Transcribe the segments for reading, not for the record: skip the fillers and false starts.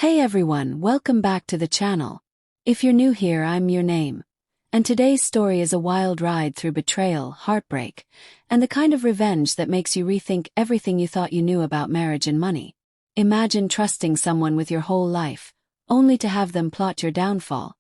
Hey everyone, welcome back to the channel. If you're new here, I'm your name. And today's story is a wild ride through betrayal, heartbreak, and the kind of revenge that makes you rethink everything you thought you knew about marriage and money. Imagine trusting someone with your whole life, only to have them plot your downfall.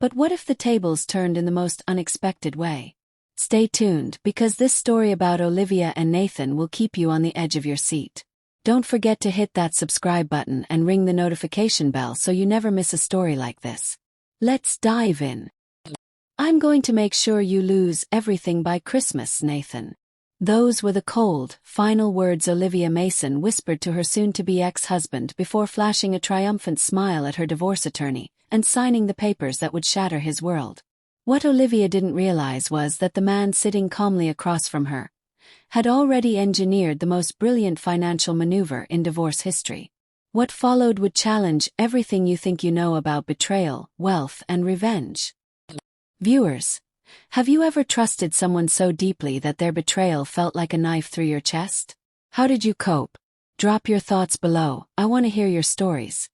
But what if the tables turned in the most unexpected way? Stay tuned, because this story about Olivia and Nathan will keep you on the edge of your seat. Don't forget to hit that subscribe button and ring the notification bell so you never miss a story like this. Let's dive in. I'm going to make sure you lose everything by Christmas, Nathan. Those were the cold, final words Olivia Mason whispered to her soon-to-be ex-husband before flashing a triumphant smile at her divorce attorney and signing the papers that would shatter his world. What Olivia didn't realize was that the man sitting calmly across from her had already engineered the most brilliant financial maneuver in divorce history. What followed would challenge everything you think you know about betrayal, wealth, and revenge. Viewers, have you ever trusted someone so deeply that their betrayal felt like a knife through your chest? How did you cope? Drop your thoughts below, I want to hear your stories.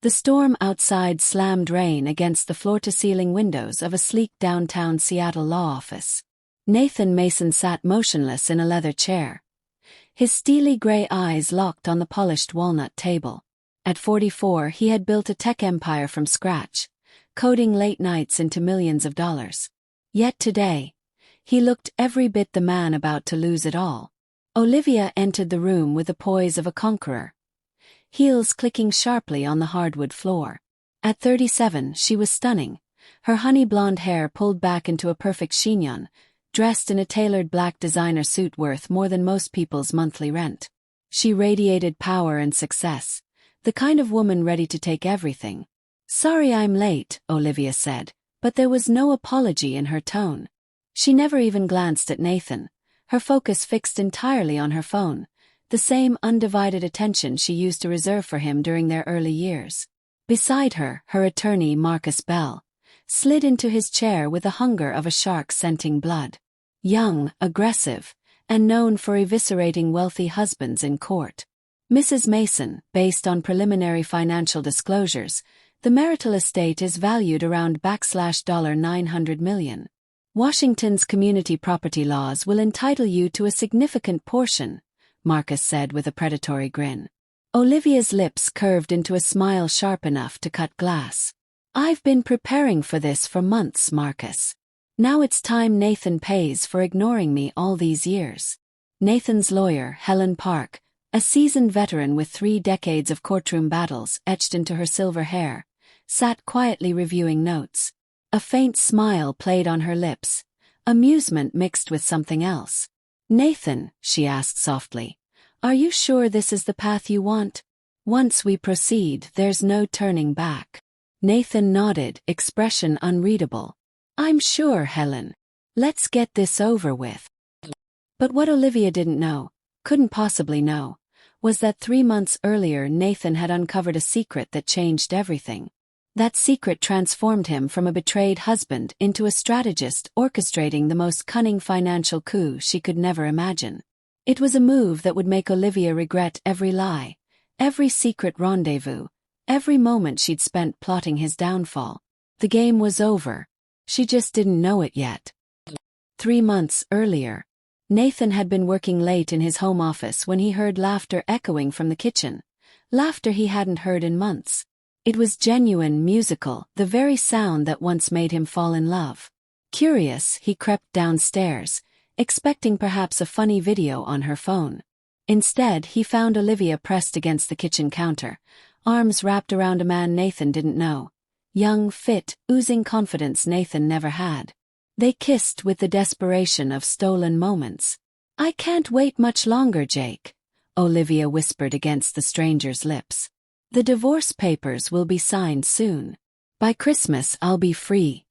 The storm outside slammed rain against the floor-to-ceiling windows of a sleek downtown Seattle law office. Nathan Mason sat motionless in a leather chair, his steely gray eyes locked on the polished walnut table. At 44, he had built a tech empire from scratch, coding late nights into millions of dollars. Yet today, he looked every bit the man about to lose it all. Olivia entered the room with the poise of a conqueror, heels clicking sharply on the hardwood floor. At 37, she was stunning, her honey blonde hair pulled back into a perfect chignon, dressed in a tailored black designer suit worth more than most people's monthly rent. She radiated power and success, the kind of woman ready to take everything. "Sorry I'm late," Olivia said, but there was no apology in her tone. She never even glanced at Nathan, her focus fixed entirely on her phone, the same undivided attention she used to reserve for him during their early years. Beside her, her attorney, Marcus Bell, slid into his chair with the hunger of a shark scenting blood. Young, aggressive, and known for eviscerating wealthy husbands in court. Mrs. Mason, based on preliminary financial disclosures, the marital estate is valued around $900 million. Washington's community property laws will entitle you to a significant portion, Marcus said with a predatory grin. Olivia's lips curved into a smile sharp enough to cut glass. "I've been preparing for this for months, Marcus. Now it's time Nathan pays for ignoring me all these years." Nathan's lawyer, Helen Park, a seasoned veteran with 3 decades of courtroom battles etched into her silver hair, sat quietly reviewing notes. A faint smile played on her lips, amusement mixed with something else. "Nathan," she asked softly, "are you sure this is the path you want? Once we proceed, there's no turning back." Nathan nodded, expression unreadable. "I'm sure, Helen. Let's get this over with." But what Olivia didn't know, couldn't possibly know, was that 3 months earlier Nathan had uncovered a secret that changed everything. That secret transformed him from a betrayed husband into a strategist orchestrating the most cunning financial coup she could never imagine. It was a move that would make Olivia regret every lie, every secret rendezvous, every moment she'd spent plotting his downfall. The game was over. She just didn't know it yet. 3 months earlier, Nathan had been working late in his home office when he heard laughter echoing from the kitchen, laughter he hadn't heard in months. It was genuine, musical, the very sound that once made him fall in love. Curious, he crept downstairs, expecting perhaps a funny video on her phone. Instead, he found Olivia pressed against the kitchen counter, arms wrapped around a man Nathan didn't know. Young, fit, oozing confidence Nathan never had. They kissed with the desperation of stolen moments. "I can't wait much longer, Jake," Olivia whispered against the stranger's lips. "The divorce papers will be signed soon. By Christmas I'll be free.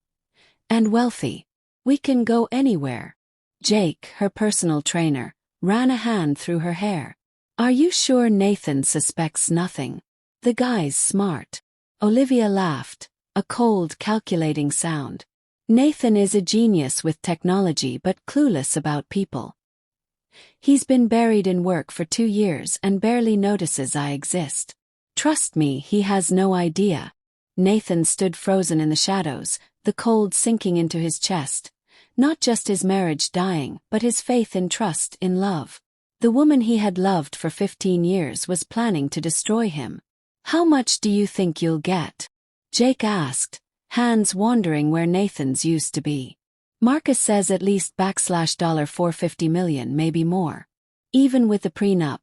And wealthy. We can go anywhere." Jake, her personal trainer, ran a hand through her hair. "Are you sure Nathan suspects nothing? The guy's smart." Olivia laughed, a cold, calculating sound. "Nathan is a genius with technology but clueless about people. He's been buried in work for 2 years and barely notices I exist. Trust me, he has no idea. Nathan stood frozen in the shadows, the cold sinking into his chest. Not just his marriage dying, but his faith in trust, in love. The woman he had loved for 15 years was planning to destroy him. How much do you think you'll get? Jake asked, hands wandering where Nathan's used to be. Marcus says at least $450 million, maybe more. Even with the prenup,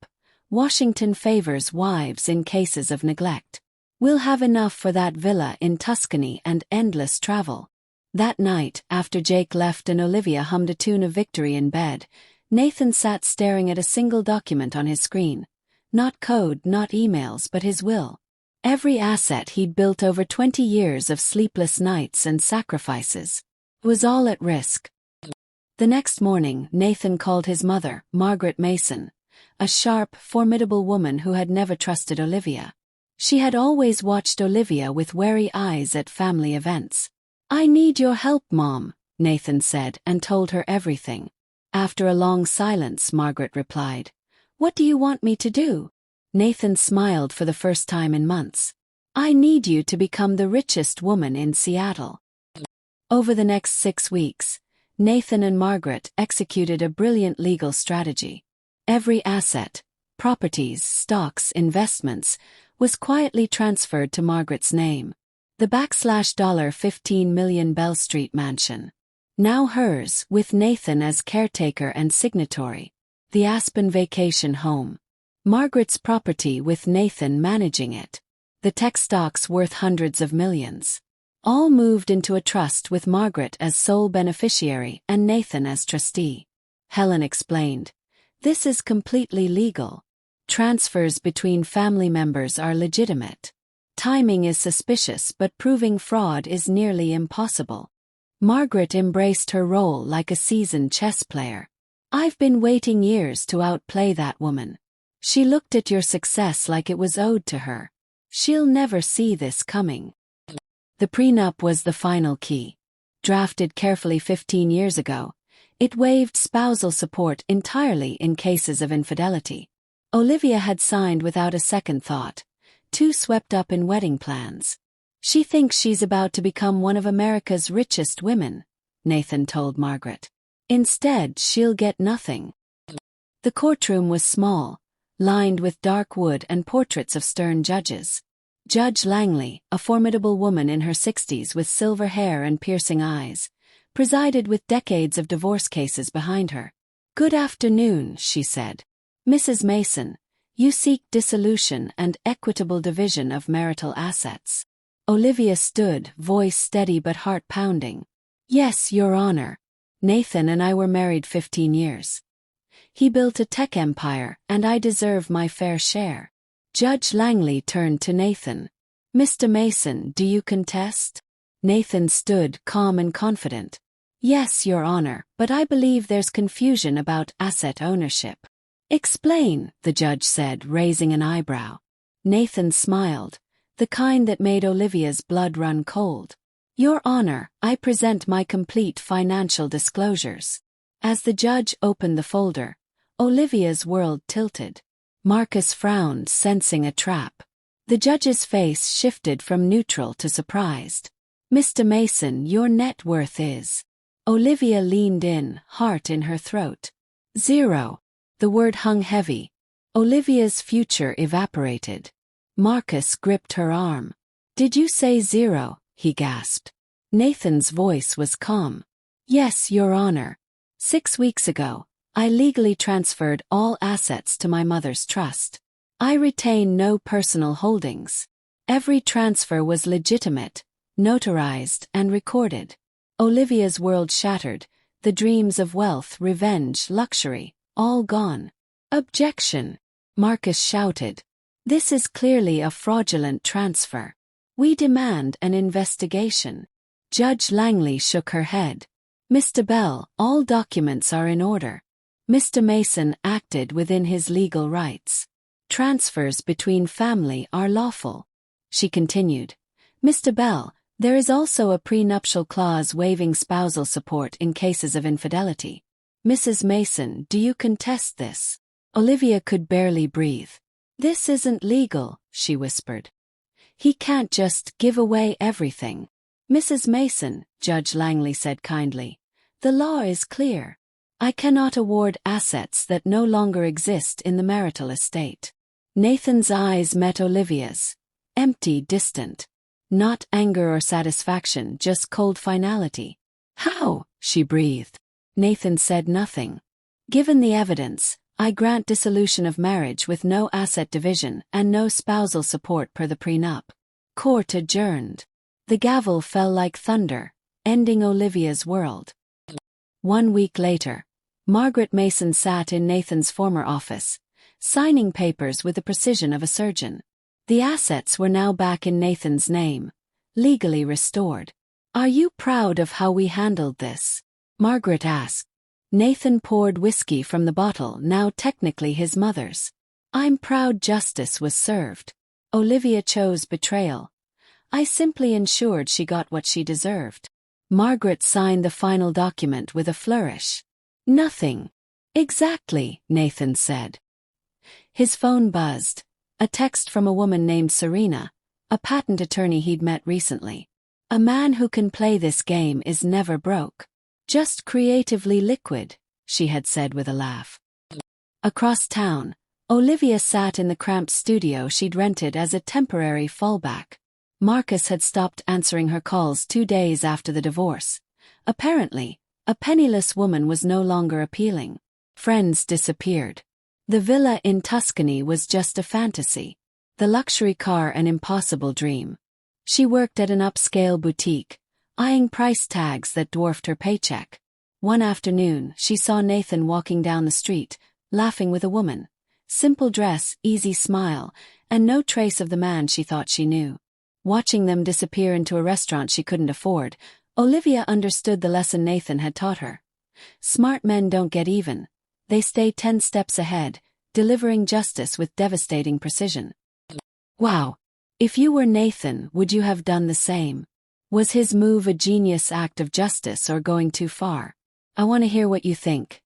Washington favors wives in cases of neglect. We'll have enough for that villa in Tuscany and endless travel. That night, after Jake left and Olivia hummed a tune of victory in bed, Nathan sat staring at a single document on his screen. Not code, not emails, but his will. Every asset he'd built over 20 years of sleepless nights and sacrifices was all at risk. The next morning, Nathan called his mother, Margaret Mason, a sharp, formidable woman who had never trusted Olivia. She had always watched Olivia with wary eyes at family events. "I need your help, Mom," Nathan said, and told her everything. After a long silence, Margaret replied, "What do you want me to do?" Nathan smiled for the first time in months. "I need you to become the richest woman in Seattle." Over the next 6 weeks, Nathan and Margaret executed a brilliant legal strategy. Every asset, properties, stocks, investments, was quietly transferred to Margaret's name. The $15 million Bell Street mansion. Now hers, with Nathan as caretaker and signatory. The Aspen vacation home. Margaret's property with Nathan managing it. The tech stocks worth hundreds of millions. All moved into a trust with Margaret as sole beneficiary and Nathan as trustee. Helen explained, "This is completely legal. Transfers between family members are legitimate. Timing is suspicious, but proving fraud is nearly impossible." Margaret embraced her role like a seasoned chess player. "I've been waiting years to outplay that woman. She looked at your success like it was owed to her. She'll never see this coming." The prenup was the final key. Drafted carefully 15 years ago, it waived spousal support entirely in cases of infidelity. Olivia had signed without a second thought, too swept up in wedding plans. "She thinks she's about to become one of America's richest women," Nathan told Margaret. "Instead, she'll get nothing." The courtroom was small, lined with dark wood and portraits of stern judges. Judge Langley, a formidable woman in her 60s with silver hair and piercing eyes, presided with decades of divorce cases behind her. "Good afternoon," she said. "Mrs. Mason, you seek dissolution and equitable division of marital assets." Olivia stood, voice steady but heart pounding. "Yes, Your Honor. Nathan and I were married 15 years. He built a tech empire, and I deserve my fair share." Judge Langley turned to Nathan. "Mr. Mason, do you contest?" Nathan stood, calm and confident. "Yes, Your Honor, but I believe there's confusion about asset ownership." "Explain," the judge said, raising an eyebrow. Nathan smiled, the kind that made Olivia's blood run cold. "Your Honor, I present my complete financial disclosures." As the judge opened the folder, Olivia's world tilted. Marcus frowned, sensing a trap. The judge's face shifted from neutral to surprised. "Mr. Mason, your net worth is..." Olivia leaned in, heart in her throat. "Zero." The word hung heavy. Olivia's future evaporated. Marcus gripped her arm. "Did you say zero?" he gasped. Nathan's voice was calm. "Yes, Your Honor. 6 weeks ago, I legally transferred all assets to my mother's trust. I retain no personal holdings. Every transfer was legitimate, notarized, and recorded." Olivia's world shattered, the dreams of wealth, revenge, luxury, all gone. "Objection!" Marcus shouted. "This is clearly a fraudulent transfer. We demand an investigation." Judge Langley shook her head. "Mr. Bell, all documents are in order." Mr. Mason acted within his legal rights. "Transfers between family are lawful." She continued. "Mr. Bell, there is also a prenuptial clause waiving spousal support in cases of infidelity. Mrs. Mason, do you contest this?" Olivia could barely breathe. "This isn't legal," she whispered. "He can't just give away everything." "Mrs. Mason," Judge Langley said kindly, "the law is clear. I cannot award assets that no longer exist in the marital estate." Nathan's eyes met Olivia's. Empty, distant. Not anger or satisfaction, just cold finality. "How?" she breathed. Nathan said nothing. "Given the evidence, I grant dissolution of marriage with no asset division and no spousal support per the prenup." Court adjourned. The gavel fell like thunder, ending Olivia's world. 1 week later, Margaret Mason sat in Nathan's former office, signing papers with the precision of a surgeon. The assets were now back in Nathan's name, legally restored. "Are you proud of how we handled this?" Margaret asked. Nathan poured whiskey from the bottle, now technically his mother's. "I'm proud justice was served." Olivia chose betrayal. "I simply ensured she got what she deserved." Margaret signed the final document with a flourish. "Nothing." "Exactly," Nathan said. His phone buzzed. A text from a woman named Serena, a patent attorney he'd met recently. "A man who can play this game is never broke. Just creatively liquid," she had said with a laugh. Across town, Olivia sat in the cramped studio she'd rented as a temporary fallback. Marcus had stopped answering her calls 2 days after the divorce. Apparently, a penniless woman was no longer appealing. Friends disappeared. The villa in Tuscany was just a fantasy. The luxury car an impossible dream. She worked at an upscale boutique, eyeing price tags that dwarfed her paycheck. One afternoon, she saw Nathan walking down the street, laughing with a woman. Simple dress, easy smile, and no trace of the man she thought she knew. Watching them disappear into a restaurant she couldn't afford, Olivia understood the lesson Nathan had taught her. Smart men don't get even. They stay 10 steps ahead, delivering justice with devastating precision. Wow. If you were Nathan, would you have done the same? Was his move a genius act of justice or going too far? I want to hear what you think.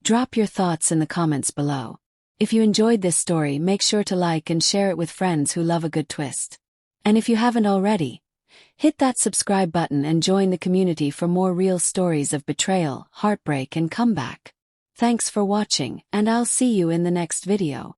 Drop your thoughts in the comments below. If you enjoyed this story, make sure to like and share it with friends who love a good twist. And if you haven't already, hit that subscribe button and join the community for more real stories of betrayal, heartbreak, and comeback. Thanks for watching, and I'll see you in the next video.